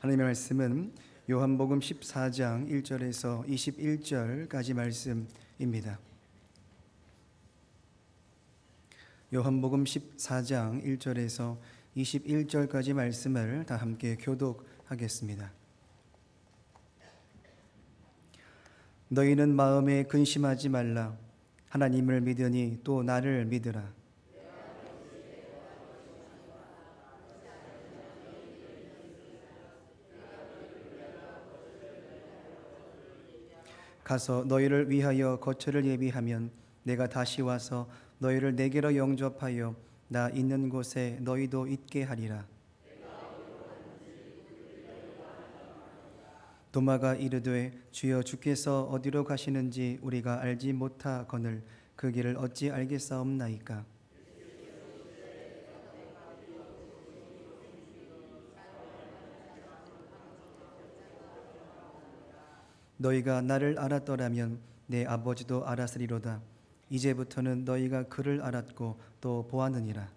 하나님의 말씀은 요한복음 14장 1절에서 21절까지 말씀입니다. 요한복음 14장 1절에서 21절까지 말씀을 다 함께 교독하겠습니다. 너희는 마음에 근심하지 말라. 하나님을 믿으니 또 나를 믿으라. 가서 너희를 위하여 거처를 예비하면 내가 다시 와서 너희를 내게로 영접하여 나 있는 곳에 너희도 있게 하리라. 도마가 이르되 주여 주께서 어디로 가시는지 우리가 알지 못하거늘 그 길을 어찌 알겠사옵나이까. 너희가 나를 알았더라면 내 아버지도 알았으리로다. 이제부터는 너희가 그를 알았고 또 보았느니라.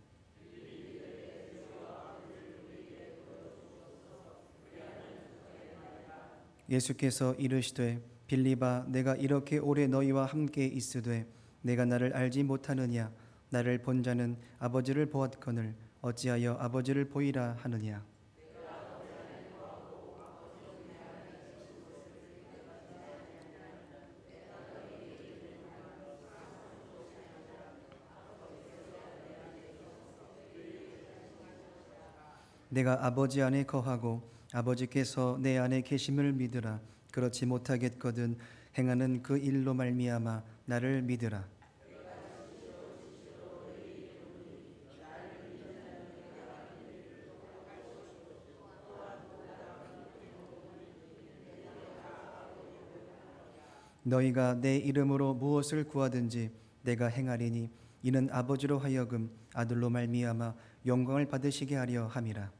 예수께서 이르시되 빌립아 내가 이렇게 오래 너희와 함께 있으되 내가 나를 알지 못하느냐. 나를 본 자는 아버지를 보았거늘 어찌하여 아버지를 보이라 하느냐. 내가 아버지 안에 거하고 아버지께서 내 안에 계심을 믿으라. 그렇지 못하겠거든 행하는 그 일로 말미암아 나를 믿으라. 너희가 내 이름으로 무엇을 구하든지 내가 행하리니 이는 아버지로 하여금 아들로 말미암아 영광을 받으시게 하려 함이라.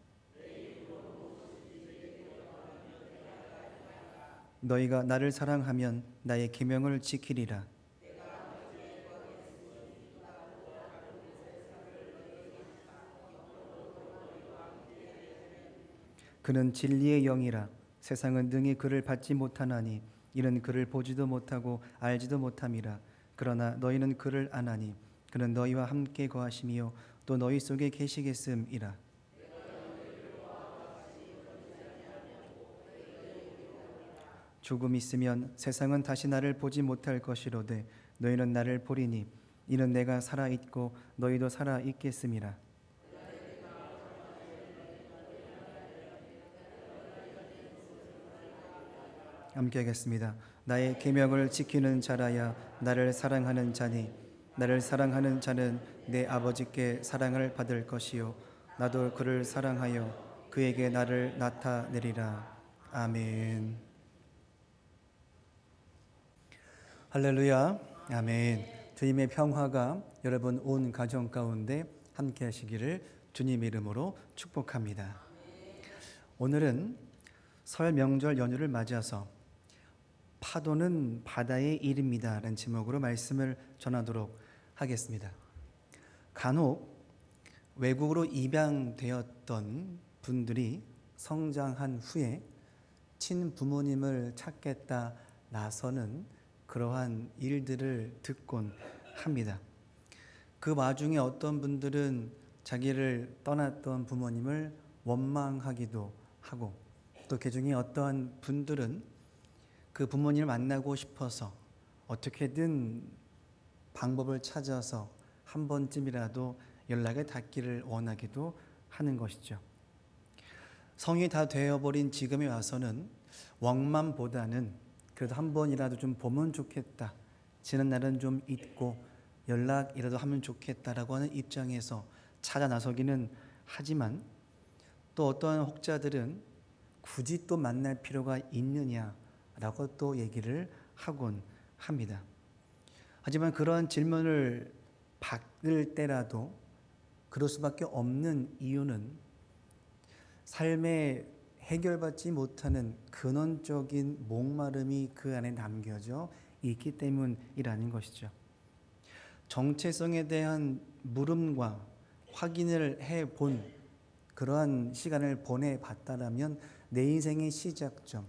너희가 나를 사랑하면 나의 계명을 지키리라. 그는 진리의 영이라. 세상은 능히 그를 받지 못하나니 이는 그를 보지도 못하고 알지도 못함이라. 그러나 너희는 그를 아나니 그는 너희와 함께 거하시며 또 너희 속에 계시겠음이라. 조금 있으면 세상은 다시 나를 보지 못할 것이로되 너희는 나를 보리니 이는 내가 살아 있고 너희도 살아 있겠음이라. 함께 하겠습니다. 나의 계명을 지키는 자라야 나를 사랑하는 자니 나를 사랑하는 자는 내 아버지께 사랑을 받을 것이요 나도 그를 사랑하여 그에게 나를 나타내리라. 아멘. 할렐루야. 아멘. 주님의 평화가 여러분 온 가정 가운데 함께 하시기를 주님 이름으로 축복합니다. 오늘은 설 명절 연휴를 맞아서 파도는 바다에 이릅니다 라는 제목으로 말씀을 전하도록 하겠습니다. 간혹 외국으로 입양되었던 분들이 성장한 후에 친부모님을 찾겠다 나서는 그러한 일들을 듣곤 합니다. 그 와중에 어떤 분들은 자기를 떠났던 부모님을 원망하기도 하고 또 그중에 어떠한 분들은 그 부모님을 만나고 싶어서 어떻게든 방법을 찾아서 한 번쯤이라도 연락을 닿기를 원하기도 하는 것이죠. 성이 다 되어버린 지금에 와서는 원망보다는 그래도 한 번이라도 좀 보면 좋겠다. 지난 날은 좀 잊고 연락이라도 하면 좋겠다라고 하는 입장에서 찾아 나서기는 하지만 또 어떠한 혹자들은 굳이 또 만날 필요가 있느냐라고 또 얘기를 하곤 합니다. 하지만 그러한 질문을 받을 때라도 그럴 수밖에 없는 이유는 삶에 해결받지 못하는 근원적인 목마름이 그 안에 남겨져 있기 때문이라는 것이죠. 정체성에 대한 물음과 확인을 해본 그러한 시간을 보내봤다라면 내 인생의 시작점,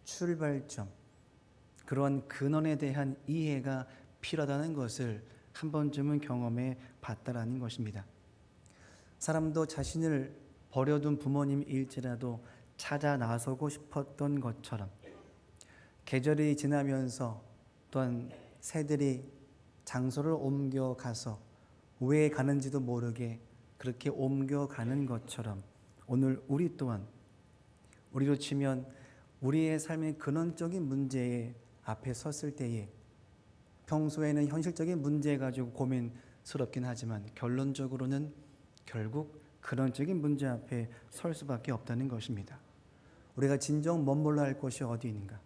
출발점, 그러한 근원에 대한 이해가 필요하다는 것을 한 번쯤은 경험해 봤다라는 것입니다. 사람도 자신을 버려둔 부모님일지라도 찾아 나서고 싶었던 것처럼 계절이 지나면서 또한 새들이 장소를 옮겨가서 왜 가는지도 모르게 그렇게 옮겨가는 것처럼 오늘 우리 또한 우리로 치면 우리의 삶의 근원적인 문제에 앞에 섰을 때에 평소에는 현실적인 문제 가지고 고민스럽긴 하지만 결론적으로는 결국 근원적인 문제 앞에 설 수밖에 없다는 것입니다. 우리가 진정 머물러 할 곳이 어디 있는가?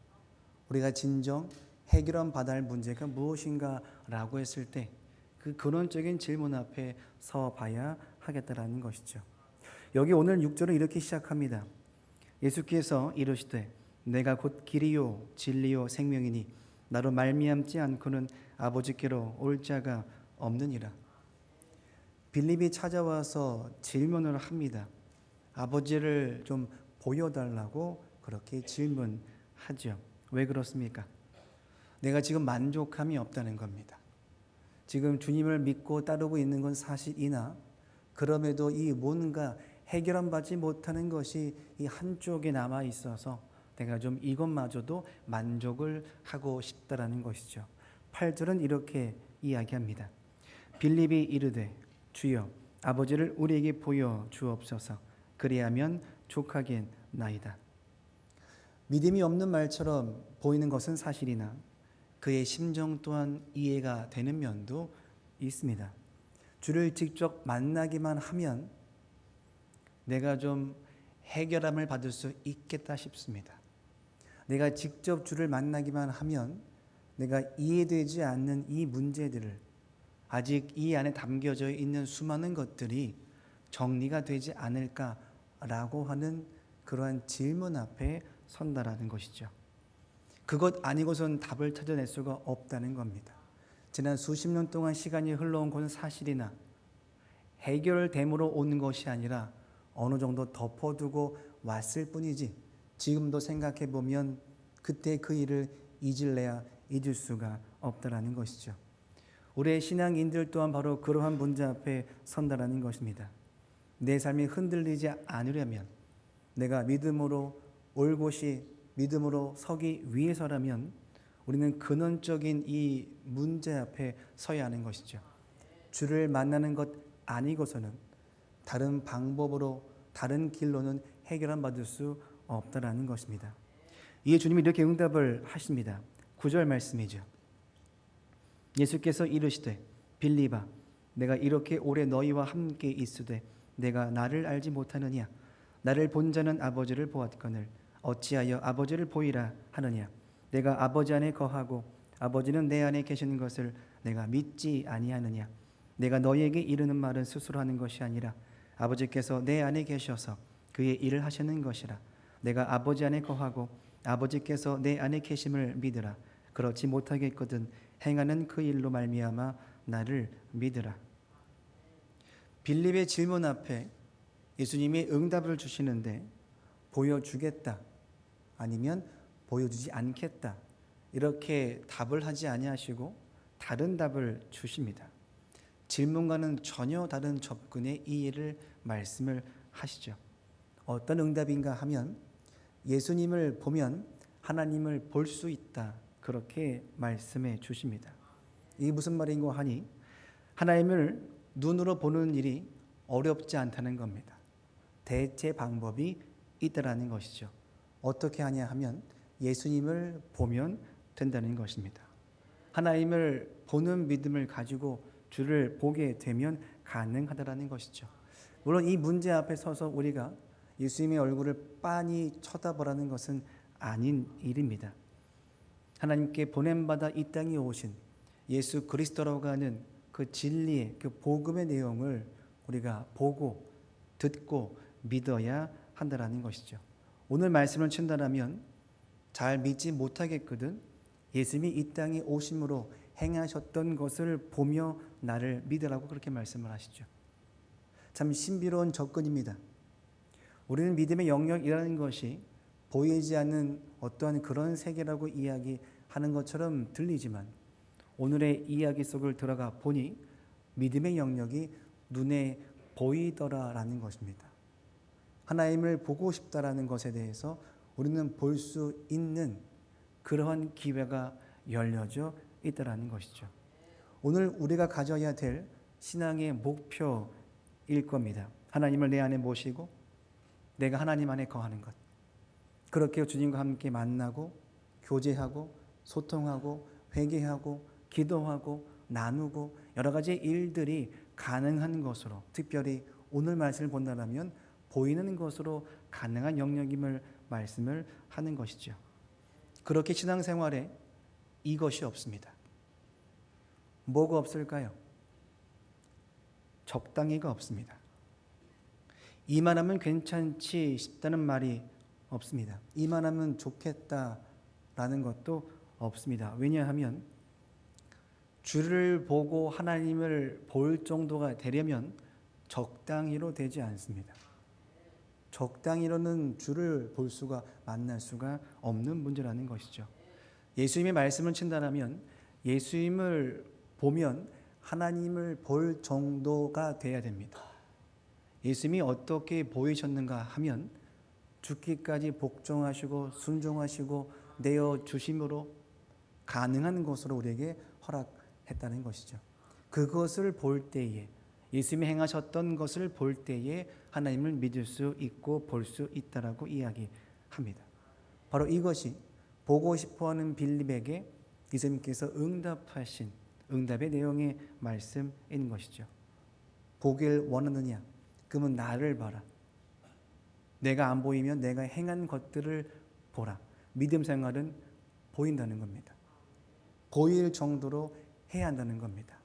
우리가 진정 해결한 받아야 할 문제가 무엇인가 라고 했을 때 그 근원적인 질문 앞에 서 봐야 하겠다라는 것이죠. 여기 오늘 6절은 이렇게 시작합니다. 예수께서 이르시되 내가 곧 길이요 진리요 생명이니 나로 말미암지 않고는 아버지께로 올 자가 없느니라. 빌립이 찾아와서 질문을 합니다. 아버지를 좀 보여달라고 그렇게 질문하죠. 왜 그렇습니까? 내가 지금 만족함이 없다는 겁니다. 지금 주님을 믿고 따르고 있는 건 사실이나 그럼에도 이 뭔가 해결한 받지 못하는 것이 이 한쪽에 남아 있어서 내가 좀 이것마저도 만족을 하고 싶다라는 것이죠. 8절은 이렇게 이야기합니다. 빌립이 이르되 주여 아버지를 우리에게 보여 주옵소서 그리하면 족하겠나이다. 믿음이 없는 말처럼 보이는 것은 사실이나 그의 심정 또한 이해가 되는 면도 있습니다. 주를 직접 만나기만 하면 내가 좀 해결함을 받을 수 있겠다 싶습니다. 내가 직접 주를 만나기만 하면 내가 이해되지 않는 이 문제들을 아직 이 안에 담겨져 있는 수많은 것들이 정리가 되지 않을까라고 하는 그러한 질문 앞에 선다라는 것이죠. 그것 아니고선 답을 찾아낼 수가 없다는 겁니다. 지난 수십 년 동안 시간이 흘러온 것은 사실이나 해결됨으로 온 것이 아니라 어느 정도 덮어두고 왔을 뿐이지 지금도 생각해 보면 그때 그 일을 잊을래야 잊을 수가 없다라는 것이죠. 우리의 신앙인들 또한 바로 그러한 문제 앞에 선다라는 것입니다. 내 삶이 흔들리지 않으려면 내가 믿음으로 올 곳이 믿음으로 서기 위해서라면 우리는 근원적인 이 문제 앞에 서야 하는 것이죠. 주를 만나는 것 아니고서는 다른 방법으로 다른 길로는 해결은 받을 수 없다라는 것입니다. 이에 주님이 이렇게 응답을 하십니다. 9절 말씀이죠. 예수께서 이르시되 빌립아 내가 이렇게 오래 너희와 함께 있으되 내가 나를 알지 못하느냐 나를 본 자는 아버지를 보았거늘 어찌하여 아버지를 보이라 하느냐 내가 아버지 안에 거하고 아버지는 내 안에 계시는 것을 내가 믿지 아니하느냐 내가 너희에게 이르는 말은 스스로 하는 것이 아니라 아버지께서 내 안에 계셔서 그의 일을 하시는 것이라 내가 아버지 안에 거하고 아버지께서 내 안에 계심을 믿으라 그렇지 못하겠거든 행하는 그 일로 말미암아 나를 믿으라. 빌립의 질문 앞에 예수님이 응답을 주시는데 보여주겠다 아니면 보여주지 않겠다 이렇게 답을 하지 아니하시고 다른 답을 주십니다. 질문과는 전혀 다른 접근의 이해를 말씀을 하시죠. 어떤 응답인가 하면 예수님을 보면 하나님을 볼 수 있다 그렇게 말씀해 주십니다. 이게 무슨 말인고 하니 하나님을 눈으로 보는 일이 어렵지 않다는 겁니다. 대체 방법이 있다라는 것이죠. 어떻게 하냐 하면 예수님을 보면 된다는 것입니다. 하나님을 보는 믿음을 가지고 주를 보게 되면 가능하다라는 것이죠. 물론 이 문제 앞에 서서 우리가 예수님의 얼굴을 빤히 쳐다보라는 것은 아닌 일입니다. 하나님께 보냄받아 이 땅에 오신 예수 그리스도라고 하는 그 진리의 그 복음의 내용을 우리가 보고 듣고 믿어야 한다라는 것이죠. 오늘 말씀을 친다라면 잘 믿지 못하겠거든 예수님이 이 땅에 오심으로 행하셨던 것을 보며 나를 믿으라고 그렇게 말씀을 하시죠. 참 신비로운 접근입니다. 우리는 믿음의 영역이라는 것이 보이지 않는 어떠한 그런 세계라고 이야기하는 것처럼 들리지만 오늘의 이야기 속을 들어가 보니 믿음의 영역이 눈에 보이더라라는 것입니다. 하나님을 보고 싶다라는 것에 대해서 우리는 볼 수 있는 그러한 기회가 열려져 있다라는 것이죠. 오늘 우리가 가져야 될 신앙의 목표일 겁니다. 하나님을 내 안에 모시고 내가 하나님 안에 거하는 것. 그렇게 주님과 함께 만나고 교제하고 소통하고 회개하고 기도하고 나누고 여러 가지 일들이 가능한 것으로, 특별히 오늘 말씀을 본다면 보이는 것으로 가능한 영역임을 말씀을 하는 것이죠. 그렇게 신앙생활에 이것이 없습니다. 뭐가 없을까요? 적당히가 없습니다. 이만하면 괜찮지 싶다는 말이 없습니다. 이만하면 좋겠다라는 것도 없습니다. 왜냐하면 주를 보고 하나님을 볼 정도가 되려면 적당히로 되지 않습니다. 적당히로는 주를 볼 수가, 만날 수가 없는 문제라는 것이죠. 예수님의 말씀을 친다면 예수님을 보면 하나님을 볼 정도가 돼야 됩니다. 예수님이 어떻게 보이셨는가 하면 죽기까지 복종하시고 순종하시고 내어주심으로 가능한 것으로 우리에게 허락했다는 것이죠. 그것을 볼 때에, 예수님이 행하셨던 것을 볼 때에 하나님을 믿을 수 있고 볼 수 있다라고 이야기합니다. 바로 이것이 보고 싶어하는 빌립에게 예수님께서 응답하신 응답의 내용의 말씀인 것이죠. 보길 원하느냐? 그러면 나를 봐라. 내가 안 보이면 내가 행한 것들을 보라. 믿음 생활은 보인다는 겁니다. 보일 정도로 해야 한다는 겁니다.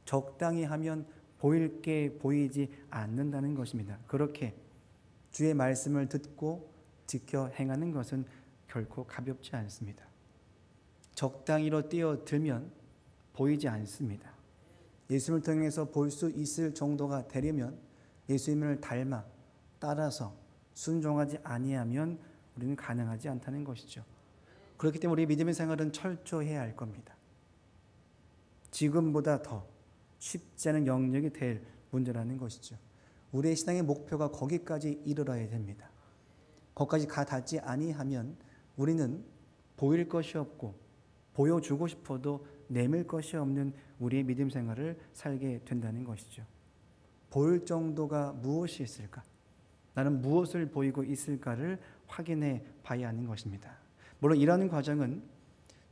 적당히 하면 보일 게 보이지 않는다는 것입니다. 그렇게 주의 말씀을 듣고 지켜 행하는 것은 결코 가볍지 않습니다. 적당히로 뛰어들면 보이지 않습니다. 예수님을 통해서 볼 수 있을 정도가 되려면 예수님을 닮아 따라서 순종하지 아니하면 우리는 가능하지 않다는 것이죠. 그렇기 때문에 우리 믿음의 생활은 철저해야 할 겁니다. 지금보다 더 쉽지 않은 영역이 될 문제라는 것이죠. 우리의 신앙의 목표가 거기까지 이르러야 됩니다. 거기까지 가 닿지 아니하면 우리는 보일 것이 없고 보여주고 싶어도 내밀 것이 없는 우리의 믿음 생활을 살게 된다는 것이죠. 보일 정도가 무엇이 있을까? 나는 무엇을 보이고 있을까를 확인해 봐야 하는 것입니다. 물론 이러한 과정은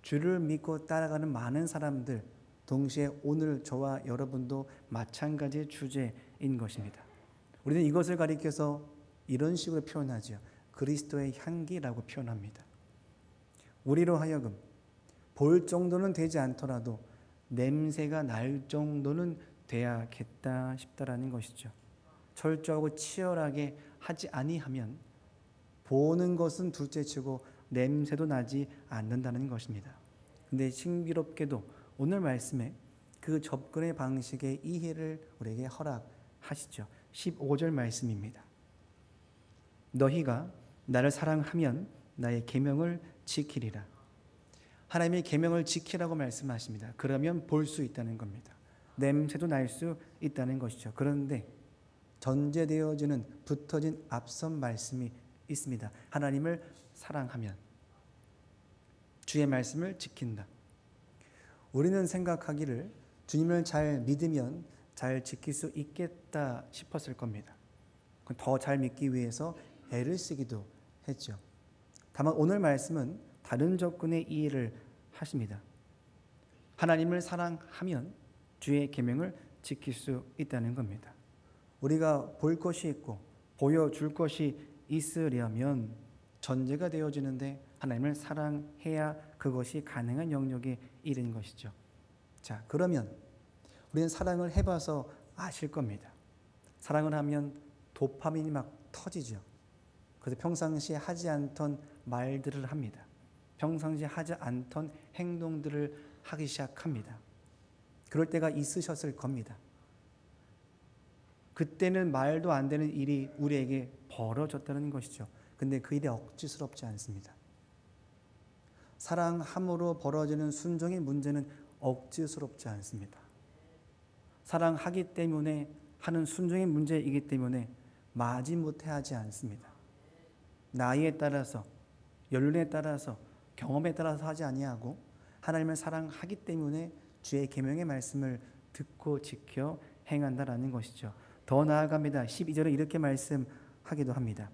주를 믿고 따라가는 많은 사람들, 동시에 오늘 저와 여러분도 마찬가지의 주제인 것입니다. 우리는 이것을 가리켜서 이런 식으로 표현하죠. 그리스도의 향기라고 표현합니다. 우리로 하여금 볼 정도는 되지 않더라도 냄새가 날 정도는 돼야겠다 싶다라는 것이죠. 철저하고 치열하게 하지 아니하면 보는 것은 둘째치고 냄새도 나지 않는다는 것입니다. 근데 신비롭게도 오늘 말씀에 그 접근의 방식의 이해를 우리에게 허락하시죠. 15절 말씀입니다. 너희가 나를 사랑하면 나의 계명을 지키리라. 하나님의 계명을 지키라고 말씀하십니다. 그러면 볼 수 있다는 겁니다. 냄새도 날 수 있다는 것이죠. 그런데 전제되어지는 붙어진 앞선 말씀이 있습니다. 하나님을 사랑하면 주의 말씀을 지킨다. 우리는 생각하기를 주님을 잘 믿으면 잘 지킬 수 있겠다 싶었을 겁니다. 더 잘 믿기 위해서 애를 쓰기도 했죠. 다만 오늘 말씀은 다른 접근의 이해를 하십니다. 하나님을 사랑하면 주의 계명을 지킬 수 있다는 겁니다. 우리가 볼 것이 있고 보여줄 것이 있으려면 전제가 되어지는데 하나님을 사랑해야 그것이 가능한 영역에 이르는 것이죠. 자, 그러면 우리는 사랑을 해봐서 아실 겁니다. 사랑을 하면 도파민이 막 터지죠. 그래서 평상시에 하지 않던 말들을 합니다. 평상시에 하지 않던 행동들을 하기 시작합니다. 그럴 때가 있으셨을 겁니다. 그때는 말도 안 되는 일이 우리에게 벌어졌다는 것이죠. 근데 그 일이 억지스럽지 않습니다. 사랑함으로 벌어지는 순종의 문제는 억지스럽지 않습니다. 사랑하기 때문에 하는 순종의 문제이기 때문에 마지못해 하지 않습니다. 나이에 따라서, 연륜에 따라서, 경험에 따라서 하지 아니하고 하나님을 사랑하기 때문에 주의 계명의 말씀을 듣고 지켜 행한다라는 것이죠. 더 나아갑니다. 12절에 이렇게 말씀하기도 합니다.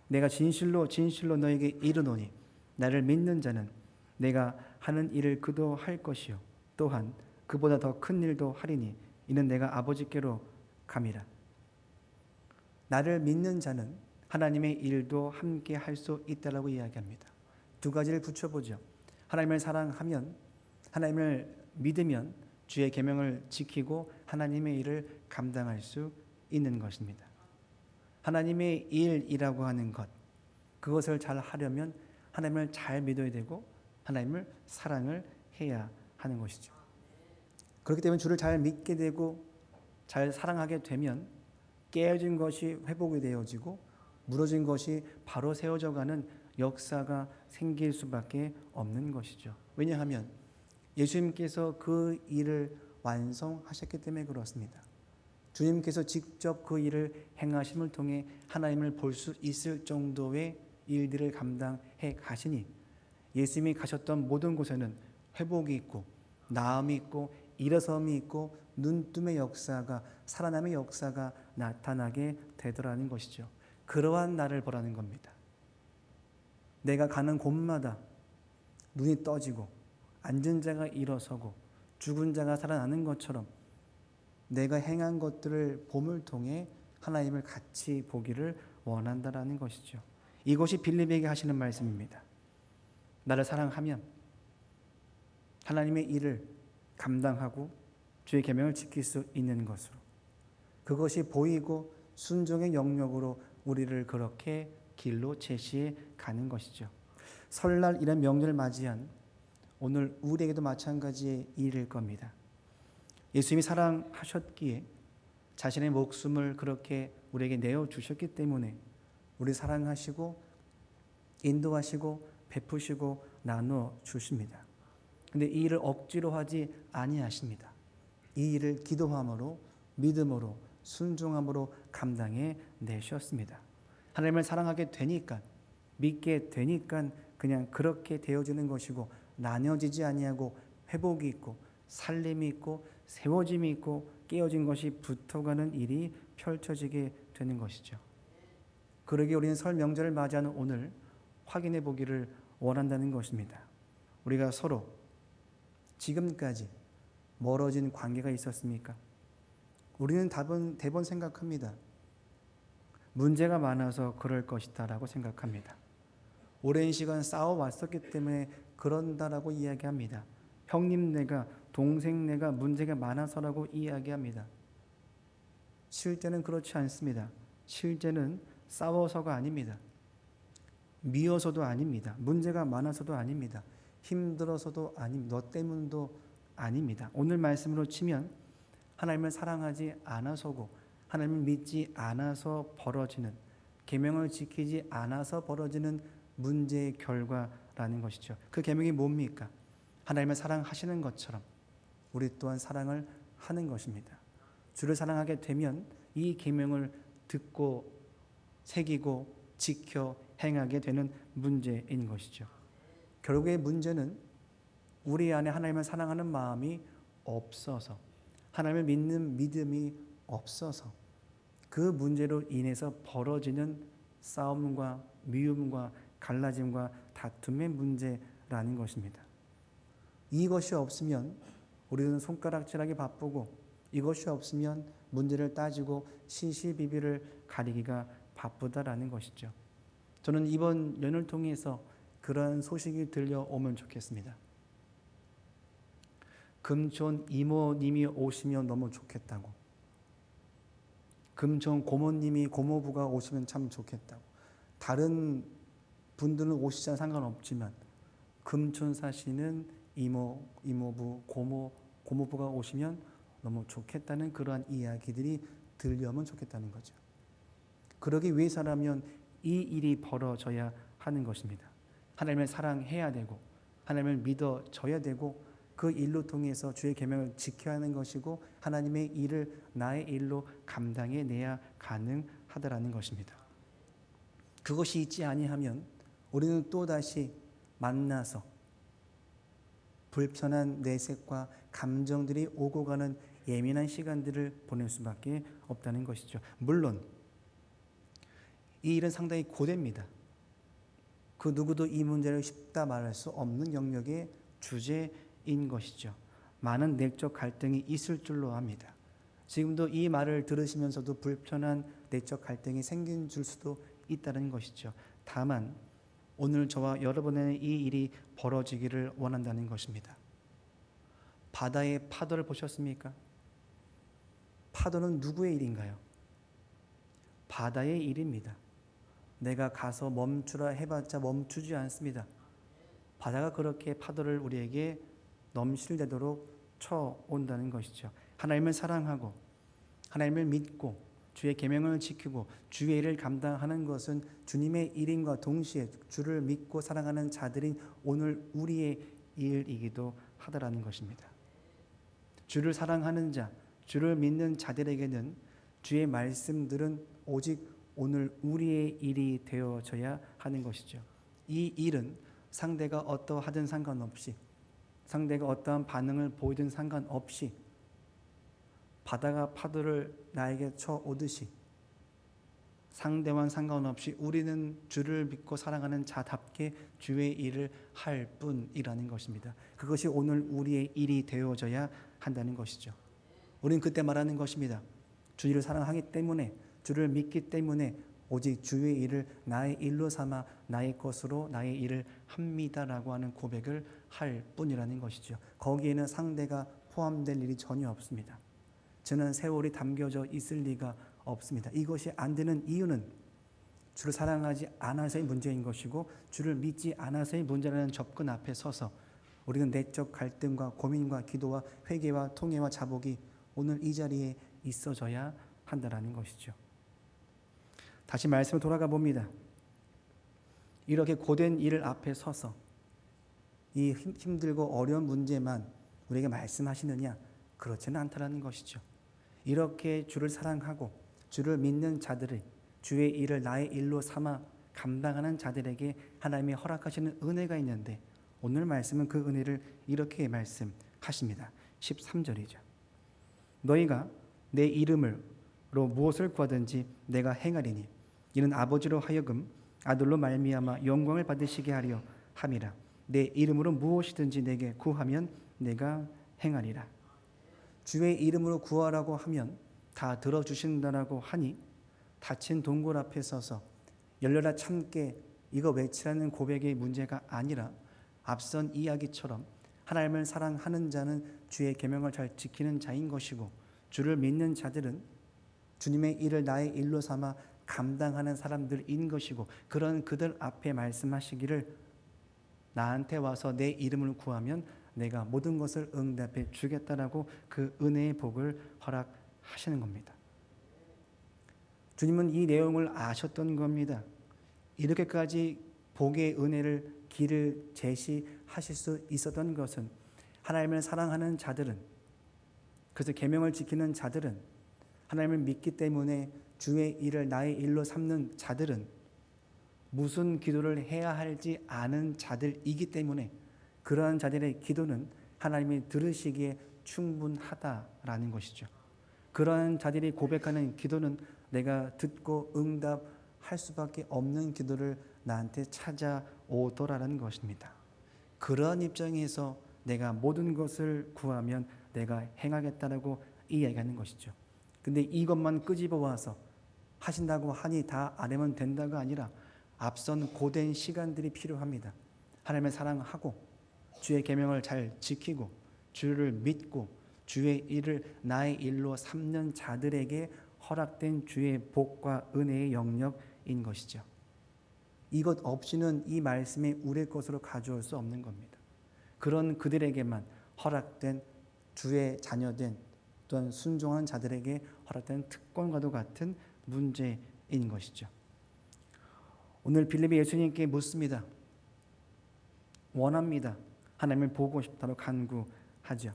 내가 진실로 진실로 너에게 이르노니 나를 믿는 자는 내가 하는 일을 그도 할 것이요 또한 그보다 더 큰 일도 하리니 이는 내가 아버지께로 감이라. 나를 믿는 자는 하나님의 일도 함께 할 수 있다라고 이야기합니다. 두 가지를 붙여보죠. 하나님을 사랑하면, 하나님을 믿으면 주의 계명을 지키고 하나님의 일을 감당할 수 있는 것입니다. 하나님의 일이라고 하는 것, 그것을 잘 하려면 하나님을 잘 믿어야 되고 하나님을 사랑을 해야 하는 것이죠. 그렇기 때문에 주를 잘 믿게 되고 잘 사랑하게 되면 깨어진 것이 회복이 되어지고 무너진 것이 바로 세워져가는 역사가 생길 수밖에 없는 것이죠. 왜냐하면 예수님께서 그 일을 완성하셨기 때문에 그렇습니다. 주님께서 직접 그 일을 행하심을 통해 하나님을 볼 수 있을 정도의 일들을 감당해 가시니 예수님이 가셨던 모든 곳에는 회복이 있고 나음이 있고 일어섬이 있고 눈뜸의 역사가, 살아남의 역사가 나타나게 되더라는 것이죠. 그러한 나를 보라는 겁니다. 내가 가는 곳마다 눈이 떠지고 앉은 자가 일어서고 죽은 자가 살아나는 것처럼 내가 행한 것들을 봄을 통해 하나님을 같이 보기를 원한다라는 것이죠. 이것이 빌립에게 하시는 말씀입니다. 나를 사랑하면 하나님의 일을 감당하고 주의 계명을 지킬 수 있는 것으로, 그것이 보이고 순종의 영역으로 우리를 그렇게 길로 제시해 가는 것이죠. 설날 이런 명절을 맞이한 오늘 우리에게도 마찬가지의 일일 겁니다. 예수님이 사랑하셨기에 자신의 목숨을 그렇게 우리에게 내어주셨기 때문에 우리 사랑하시고 인도하시고 베푸시고 나누어 주십니다. 근데 이 일을 억지로 하지 아니하십니다. 이 일을 기도함으로 믿음으로 순종함으로 감당해 내셨습니다. 하나님을 사랑하게 되니까, 믿게 되니까 그냥 그렇게 되어지는 것이고 나뉘어지지 아니하고 회복이 있고 살림이 있고 세워짐이 있고 깨어진 것이 붙어가는 일이 펼쳐지게 되는 것이죠. 그러기에 우리는 설 명절을 맞이하는 오늘 확인해 보기를 원한다는 것입니다. 우리가 서로 지금까지 멀어진 관계가 있었습니까? 우리는 대번 생각합니다. 문제가 많아서 그럴 것이다 라고 생각합니다. 오랜 시간 싸워왔었기 때문에 그런다라고 이야기합니다. 형님 내가, 동생 내가 문제가 많아서라고 이야기합니다. 실제는 그렇지 않습니다. 실제는 싸워서가 아닙니다. 미워서도 아닙니다. 문제가 많아서도 아닙니다. 힘들어서도 아닙니다. 너 때문도 아닙니다. 오늘 말씀으로 치면 하나님을 사랑하지 않아서고 하나님을 믿지 않아서 벌어지는, 계명을 지키지 않아서 벌어지는 문제의 결과라는 것이죠. 그 계명이 뭡니까? 하나님을 사랑하시는 것처럼 우리 또한 사랑을 하는 것입니다. 주를 사랑하게 되면 이 계명을 듣고 새기고 지켜 행하게 되는 문제인 것이죠. 결국의 문제는 우리 안에 하나님을 사랑하는 마음이 없어서, 하나님을 믿는 믿음이 없어서 그 문제로 인해서 벌어지는 싸움과 미움과 갈라짐과 다툼의 문제라는 것입니다. 이것이 없으면 우리는 손가락질하기 바쁘고 이것이 없으면 문제를 따지고 시시비비를 가리기가 바쁘다라는 것이죠. 저는 이번 연을 통해서 그러한 소식이 들려오면 좋겠습니다. 금촌 이모님이 오시면 너무 좋겠다고, 금촌 고모님이, 고모부가 오시면 참 좋겠다고, 다른 분들은 오시자 상관없지만 금촌 사시는 이모, 이모부, 고모부가 오시면 너무 좋겠다는 그러한 이야기들이 들려오면 좋겠다는 거죠. 그러기 위해서라면 이 일이 벌어져야 하는 것입니다. 하나님을 사랑해야 되고 하나님을 믿어져야 되고 그 일로 통해서 주의 계명을 지켜야 하는 것이고 하나님의 일을 나의 일로 감당해내야 가능하다라는 것입니다. 그것이 있지 아니하면 우리는 또다시 만나서 불편한 내색과 감정들이 오고 가는 예민한 시간들을 보낼 수밖에 없다는 것이죠. 물론 이 일은 상당히 고됩니다. 그 누구도 이 문제를 쉽다 말할 수 없는 영역의 주제인 것이죠. 많은 내적 갈등이 있을 줄로 압니다. 지금도 이 말을 들으시면서도 불편한 내적 갈등이 생긴 줄 수도 있다는 것이죠. 다만 오늘 저와 여러분의 이 일이 벌어지기를 원한다는 것입니다. 바다의 파도를 보셨습니까? 파도는 누구의 일인가요? 바다의 일입니다. 내가 가서 멈추라 해봤자 멈추지 않습니다. 바다가 그렇게 파도를 우리에게 넘실대도록 쳐온다는 것이죠. 하나님을 사랑하고 하나님을 믿고 주의 계명을 지키고 주의 일을 감당하는 것은 주님의 일임과 동시에 주를 믿고 사랑하는 자들인 오늘 우리의 일이기도 하다라는 것입니다. 주를 사랑하는 자, 주를 믿는 자들에게는 주의 말씀들은 오직 오늘 우리의 일이 되어져야 하는 것이죠. 이 일은 상대가 어떠하든 상관없이, 상대가 어떠한 반응을 보이든 상관없이 바다가 파도를 나에게 쳐오듯이 상대와 상관없이 우리는 주를 믿고 사랑하는 자답게 주의 일을 할 뿐이라는 것입니다. 그것이 오늘 우리의 일이 되어져야 한다는 것이죠. 우리는 그때 말하는 것입니다. 주를 사랑하기 때문에, 주를 믿기 때문에 오직 주의 일을 나의 일로 삼아 나의 것으로 나의 일을 합니다라고 하는 고백을 할 뿐이라는 것이죠. 거기에는 상대가 포함될 일이 전혀 없습니다. 저는 세월이 담겨져 있을 리가 없습니다. 이것이 안 되는 이유는 주를 사랑하지 않아서의 문제인 것이고 주를 믿지 않아서의 문제라는 접근 앞에 서서 우리는 내적 갈등과 고민과 기도와 회개와 통회와 자복이 오늘 이 자리에 있어져야 한다라는 것이죠. 다시 말씀을 돌아가 봅니다. 이렇게 고된 일 앞에 서서 이 힘들고 어려운 문제만 우리에게 말씀하시느냐? 그렇지는 않다라는 것이죠. 이렇게 주를 사랑하고 주를 믿는 자들이 주의 일을 나의 일로 삼아 감당하는 자들에게 하나님이 허락하시는 은혜가 있는데 오늘 말씀은 그 은혜를 이렇게 말씀하십니다. 13절이죠. 너희가 내 이름으로 무엇을 구하든지 내가 행하리니 이는 아버지로 하여금 아들로 말미암아 영광을 받으시게 하려 함이라. 내 이름으로 무엇이든지 내게 구하면 내가 행하리라. 주의 이름으로 구하라고 하면 다 들어주신다라고 하니 닫힌 동굴 앞에 서서 열려라 참깨 이거 외치라는 고백의 문제가 아니라 앞선 이야기처럼 하나님을 사랑하는 자는 주의 계명을 잘 지키는 자인 것이고 주를 믿는 자들은 주님의 일을 나의 일로 삼아 감당하는 사람들인 것이고 그런 그들 앞에 말씀하시기를 나한테 와서 내 이름을 구하면 내가 모든 것을 응답해 주겠다라고 그 은혜의 복을 허락하시는 겁니다. 주님은 이 내용을 아셨던 겁니다. 이렇게까지 복의 은혜를 길을 제시하실 수 있었던 것은 하나님을 사랑하는 자들은 그래서 계명을 지키는 자들은 하나님을 믿기 때문에 주의 일을 나의 일로 삼는 자들은 무슨 기도를 해야 할지 아는 자들이기 때문에 그러한 자들의 기도는 하나님이 들으시기에 충분하다라는 것이죠. 그러한 자들이 고백하는 기도는 내가 듣고 응답할 수밖에 없는 기도를 나한테 찾아오더라라는 것입니다. 그러한 입장에서 내가 모든 것을 구하면 내가 행하겠다라고 이야기하는 것이죠. 근데 이것만 끄집어 와서 하신다고 하니 다 안 하면 된다가 아니라 앞선 고된 시간들이 필요합니다. 하나님을 사랑하고 주의 계명을 잘 지키고 주를 믿고 주의 일을 나의 일로 삼는 자들에게 허락된 주의 복과 은혜의 영역인 것이죠. 이것 없이는 이 말씀이 우리의 것으로 가져올 수 없는 겁니다. 그런 그들에게만 허락된 주의 자녀된 또한 순종한 자들에게 허락된 특권과도 같은 문제인 문제인 것이죠. 오늘 빌립이 예수님께 묻습니다. 원합니다. 하나님을 보고 싶다고 간구하죠.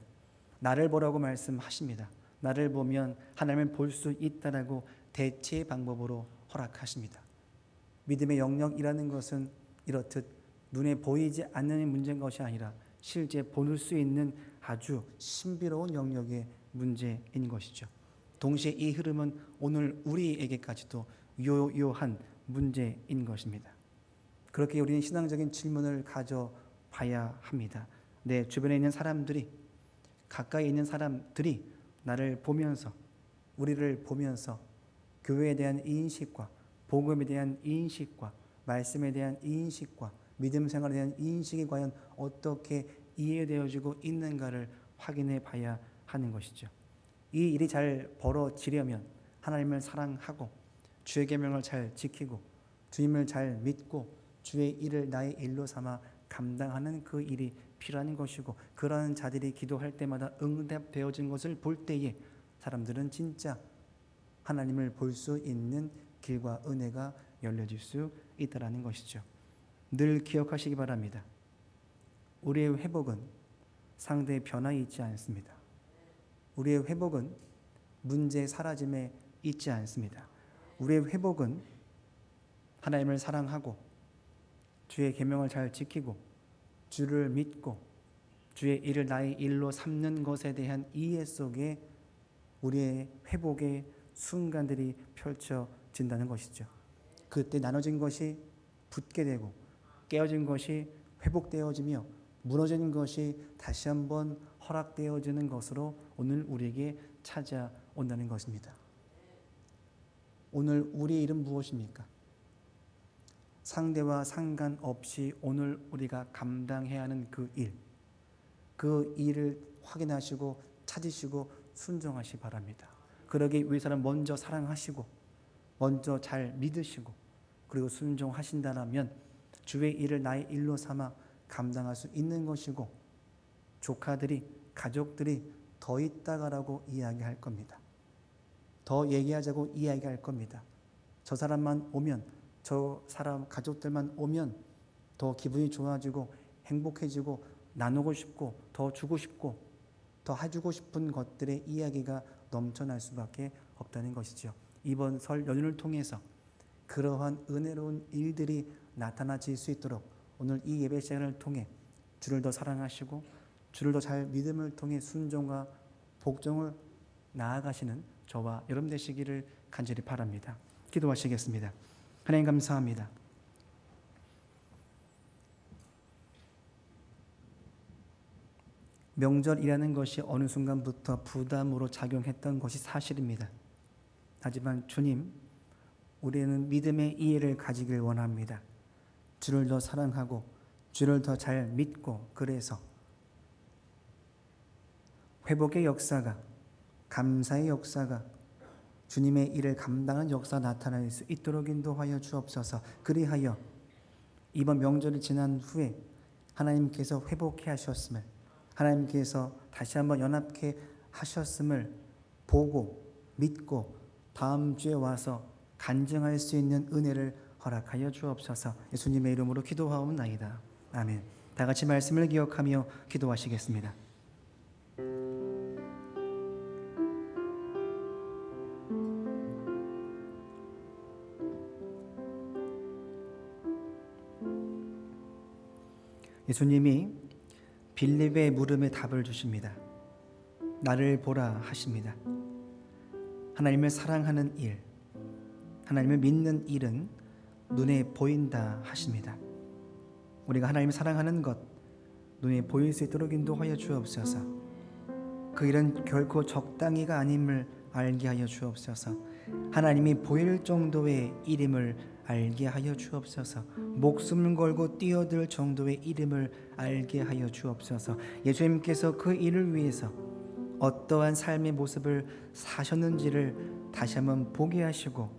나를 보라고 말씀하십니다. 나를 보면 하나님을 볼 수 있다라고 대체 방법으로 허락하십니다. 믿음의 영역이라는 것은 이렇듯 눈에 보이지 않는 문제인 것이 아니라 실제 볼 수 있는 아주 신비로운 영역의 문제인 것이죠. 동시에 이 흐름은 오늘 우리에게까지도 유효한 문제인 것입니다. 그렇게 우리는 신앙적인 질문을 가져봐야 합니다. 내 주변에 있는 사람들이, 가까이 있는 사람들이 나를 보면서, 우리를 보면서 교회에 대한 인식과 복음에 대한 인식과 말씀에 대한 인식과 믿음 생활에 대한 인식이 과연 어떻게 이해되어지고 있는가를 확인해 봐야 하는 것이죠. 이 일이 잘 벌어지려면 하나님을 사랑하고 주의 계명을 잘 지키고 주님을 잘 믿고 주의 일을 나의 일로 삼아 감당하는 그 일이 필요한 것이고, 그러한 자들이 기도할 때마다 응답되어진 것을 볼 때에 사람들은 진짜 하나님을 볼 수 있는 길과 은혜가 열려질 수 있다는 것이죠. 늘 기억하시기 바랍니다. 우리의 회복은 상대의 변화에 있지 않습니다. 우리의 회복은 문제의 사라짐에 있지 않습니다. 우리의 회복은 하나님을 사랑하고 주의 계명을 잘 지키고 주를 믿고 주의 일을 나의 일로 삼는 것에 대한 이해 속에 우리의 회복의 순간들이 펼쳐진다는 것이죠. 그때 나눠진 것이 붙게 되고 깨어진 것이 회복되어지며 무너진 것이 다시 한번 허락되어지는 것으로 오늘 우리에게 찾아온다는 것입니다. 오늘 우리의 일은 무엇입니까? 상대와 상관없이 오늘 우리가 감당해야 하는 그 일을 확인하시고 찾으시고 순종하시기 바랍니다. 그러기 위해서는 먼저 사랑하시고 먼저 잘 믿으시고 그리고 순종하신다면 주의 일을 나의 일로 삼아 감당할 수 있는 것이고, 조카들이, 가족들이 더 있다가라고 이야기할 겁니다. 더 얘기하자고 이야기할 겁니다. 저 사람만 오면, 저 사람 가족들만 오면 더 기분이 좋아지고 행복해지고 나누고 싶고 더 주고 싶고 더 해주고 싶은 것들의 이야기가 넘쳐날 수밖에 없다는 것이죠. 이번 설 연휴를 통해서 그러한 은혜로운 일들이 나타나질 수 있도록 오늘 이 예배 시간을 통해 주를 더 사랑하시고 주를 더 잘 믿음을 통해 순종과 복종을 나아가시는 저와 여러분 되시기를 간절히 바랍니다. 기도하시겠습니다. 하나님 감사합니다. 명절이라는 것이 어느 순간부터 부담으로 작용했던 것이 사실입니다. 하지만 주님, 우리는 믿음의 이해를 가지길 원합니다. 주를 더 사랑하고 주를 더 잘 믿고, 그래서 회복의 역사가, 감사의 역사가, 주님의 일을 감당하는 역사가 나타날 수 있도록 인도하여 주옵소서. 그리하여 이번 명절이 지난 후에 하나님께서 회복해 하셨음을, 하나님께서 다시 한번 연합케 하셨음을 보고 믿고 다음 주에 와서 간증할 수 있는 은혜를 허락하여 주옵소서. 예수님의 이름으로 기도하옵나이다. 아멘. 다 같이 말씀을 기억하며 기도하시겠습니다. 예수님이 빌립의 물음에 답을 주십니다. 나를 보라 하십니다. 하나님을 사랑하는 일, 하나님을 믿는 일은 눈에 보인다 하십니다. 우리가 하나님을 사랑하는 것, 눈에 보일 수 있도록 인도하여 주옵소서. 그 일은 결코 적당히가 아님을 알게 하여 주옵소서. 하나님이 보일 정도의 일임을 알게 하여 주옵소서. 목숨을 걸고 뛰어들 정도의 이름을 알게 하여 주옵소서. 예수님께서 그 일을 위해서 어떠한 삶의 모습을 사셨는지를 다시 한번 보게 하시고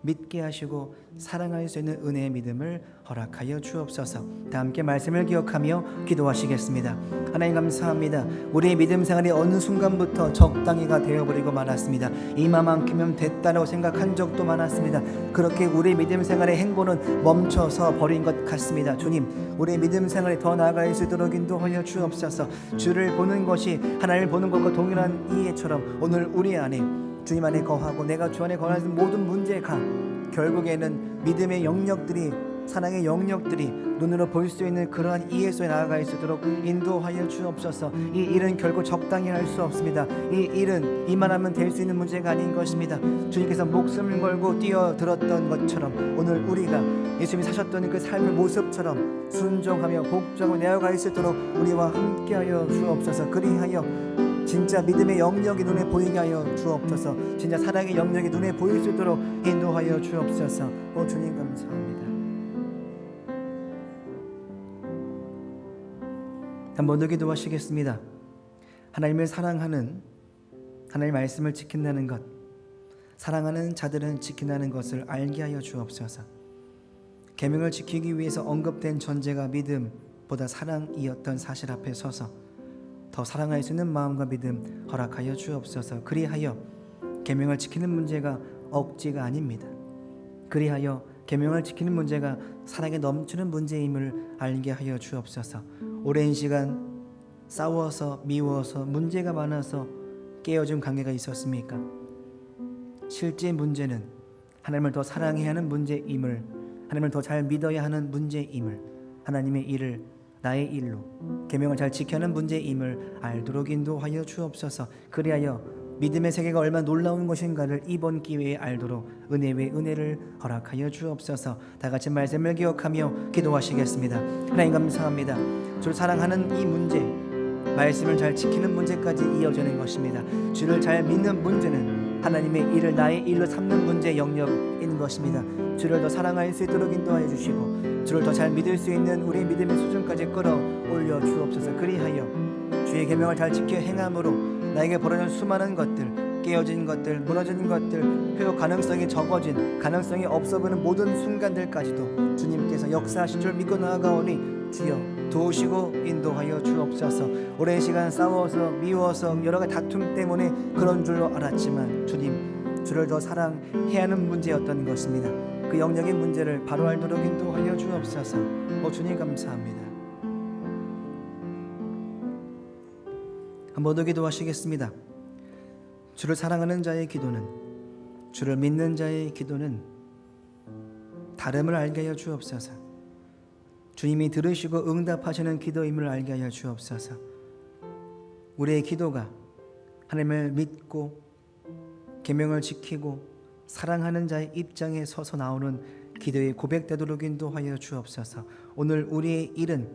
믿게 하시고 사랑할 수 있는 은혜의 믿음을 허락하여 주옵소서. 다 함께 말씀을 기억하며 기도하시겠습니다. 하나님 감사합니다. 우리의 믿음 생활이 어느 순간부터 적당히가 되어버리고 말았습니다. 이만큼이면 됐다고 생각한 적도 많았습니다. 그렇게 우리의 믿음 생활의 행보는 멈춰서 버린 것 같습니다. 주님, 우리의 믿음 생활이 더 나아갈 수 있도록 인도하여 주옵소서. 주를 보는 것이 하나님을 보는 것과 동일한 이해처럼 오늘 우리 안에 주님 안에 거하고 내가 주 안에 거하는 모든 문제가 결국에는 믿음의 영역들이, 사랑의 영역들이 눈으로 볼 수 있는 그러한 이해 속에 나아갈 수 있도록 인도하여 주옵소서. 이 일은 결국 적당히 할 수 없습니다. 이 일은 이만하면 될 수 있는 문제가 아닌 것입니다. 주님께서 목숨을 걸고 뛰어들었던 것처럼 오늘 우리가 예수님이 사셨던 그 삶의 모습처럼 순종하며 복종하고 내어갈 수 있도록 우리와 함께하여 주옵소서. 그리하여 진짜 믿음의 영역이 눈에 보이게 하여 주옵소서. 진짜 사랑의 영역이 눈에 보일 수 있도록 인도하여 주옵소서. 주님 감사합니다. 한 번 더 기도하시겠습니다. 하나님을 사랑하는, 하나님의 말씀을 지킨다는 것, 사랑하는 자들은 지킨다는 것을 알게 하여 주옵소서. 계명을 지키기 위해서 언급된 전제가 믿음보다 사랑이었던 사실 앞에 서서 더 사랑할 수 있는 마음과 믿음 허락하여 주옵소서. 그리하여 계명을 지키는 문제가 억지가 아닙니다. 그리하여 계명을 지키는 문제가 사랑에 넘치는 문제임을 알게 하여 주옵소서. 오랜 시간 싸워서 미워서 문제가 많아서 깨어진 관계가 있었습니까? 실제 문제는 하나님을 더 사랑해야 하는 문제임을, 하나님을 더 잘 믿어야 하는 문제임을, 하나님의 일을 나의 일로 계명을 잘 지켜야 하는 문제임을 알도록 인도하여 주옵소서. 그리하여 믿음의 세계가 얼마나 놀라운 것인가를 이번 기회에 알도록 은혜 외 은혜를 허락하여 주옵소서. 다 같이 말씀을 기억하며 기도하시겠습니다. 하나님 감사합니다. 주를 사랑하는 이 문제, 말씀을 잘 지키는 문제까지 이어지는 것입니다. 주를 잘 믿는 문제는 하나님의 일을 나의 일로 삼는 문제 영역인 것입니다. 주를 더 사랑할 수 있도록 인도하여 주시고 주를 더 잘 믿을 수 있는 우리 믿음의 수준까지 끌어올려 주옵소서. 그리하여 주의 계명을 잘 지켜 행함으로 나에게 벌어진 수많은 것들, 깨어진 것들, 무너진 것들, 회복 가능성이 적어진, 가능성이 없어 보이는 모든 순간들까지도 주님께서 역사하신 줄 믿고 나아가오니 주여 도우시고 인도하여 주옵소서. 오랜 시간 싸워서 미워서 여러 가지 다툼 때문에 그런 줄로 알았지만 주님, 주를 더 사랑해야 하는 문제였던 것입니다. 그 영역의 문제를 바로 알도록 인도하여 주옵소서. 주님 감사합니다. 한 번 더 기도하시겠습니다. 주를 사랑하는 자의 기도는, 주를 믿는 자의 기도는 다름을 알게 하여 주옵소서. 주님이 들으시고 응답하시는 기도임을 알게 하여 주옵소서. 우리의 기도가 하나님을 믿고 계명을 지키고 사랑하는 자의 입장에 서서 나오는 기도의 고백되도록 인도하여 주옵소서. 오늘 우리의 일은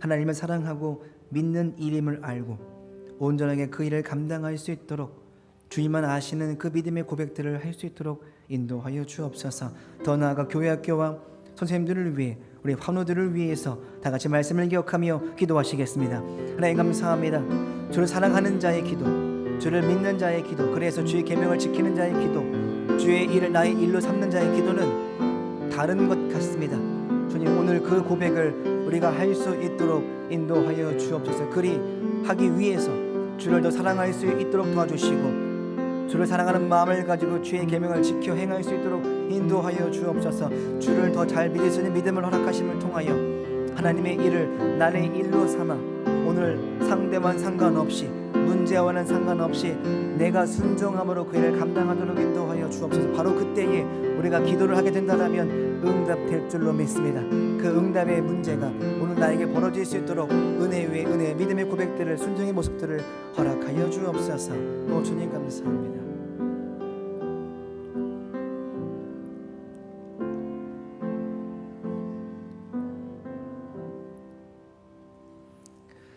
하나님을 사랑하고 믿는 일임을 알고 온전하게 그 일을 감당할 수 있도록 주님만 아시는 그 믿음의 고백들을 할 수 있도록 인도하여 주옵소서. 더 나아가 교회학교와 선생님들을 위해, 우리 환우들을 위해서 다 같이 말씀을 기억하며 기도하시겠습니다. 하나님 감사합니다. 주를 사랑하는 자의 기도, 주를 믿는 자의 기도, 그래서 주의 계명을 지키는 자의 기도, 주의 일을 나의 일로 삼는 자의 기도는 다른 것 같습니다. 주님, 오늘 그 고백을 우리가 할 수 있도록 인도하여 주옵소서. 그리하기 위해서 주를 더 사랑할 수 있도록 도와주시고 주를 사랑하는 마음을 가지고 주의 계명을 지켜 행할 수 있도록 인도하여 주옵소서. 주를 더 잘 믿을 수 있는 믿음을 허락하심을 통하여 하나님의 일을 나의 일로 삼아 오늘 상대와는 상관없이, 문제와는 상관없이 내가 순종함으로 그 일을 감당하도록 인도하여 주옵소서. 바로 그때에 우리가 기도를 하게 된다면 응답될 줄로 믿습니다. 그 응답의 문제가 오늘 나에게 벌어질 수 있도록 은혜 위에 은혜, 믿음의 고백들을, 순종의 모습들을 허락하여 주옵소서. 주님 감사합니다.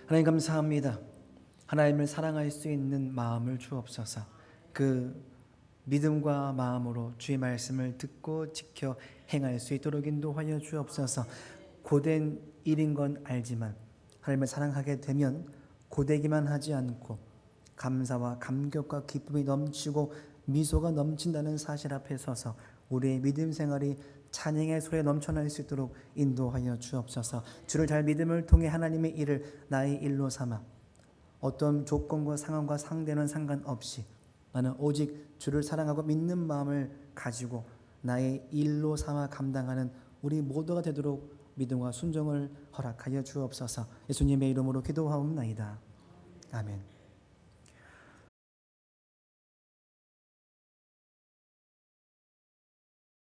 하나님 감사합니다. 하나님을 사랑할 수 있는 마음을 주옵소서. 그 믿음과 마음으로 주의 말씀을 듣고 지켜 행할 수 있도록 인도하여 주옵소서. 고된 일인 건 알지만 하나님을 사랑하게 되면 고되기만 하지 않고 감사와 감격과 기쁨이 넘치고 미소가 넘친다는 사실 앞에 서서 우리의 믿음 생활이 찬양의 소리에 넘쳐날 수 있도록 인도하여 주옵소서. 주를 잘 믿음을 통해 하나님의 일을 나의 일로 삼아 어떤 조건과 상황과 상대는 상관없이 나는 오직 주를 사랑하고 믿는 마음을 가지고 나의 일로 삼아 감당하는 우리 모두가 되도록 믿음과 순종을 허락하여 주옵소서. 예수님의 이름으로 기도하옵나이다. 아멘.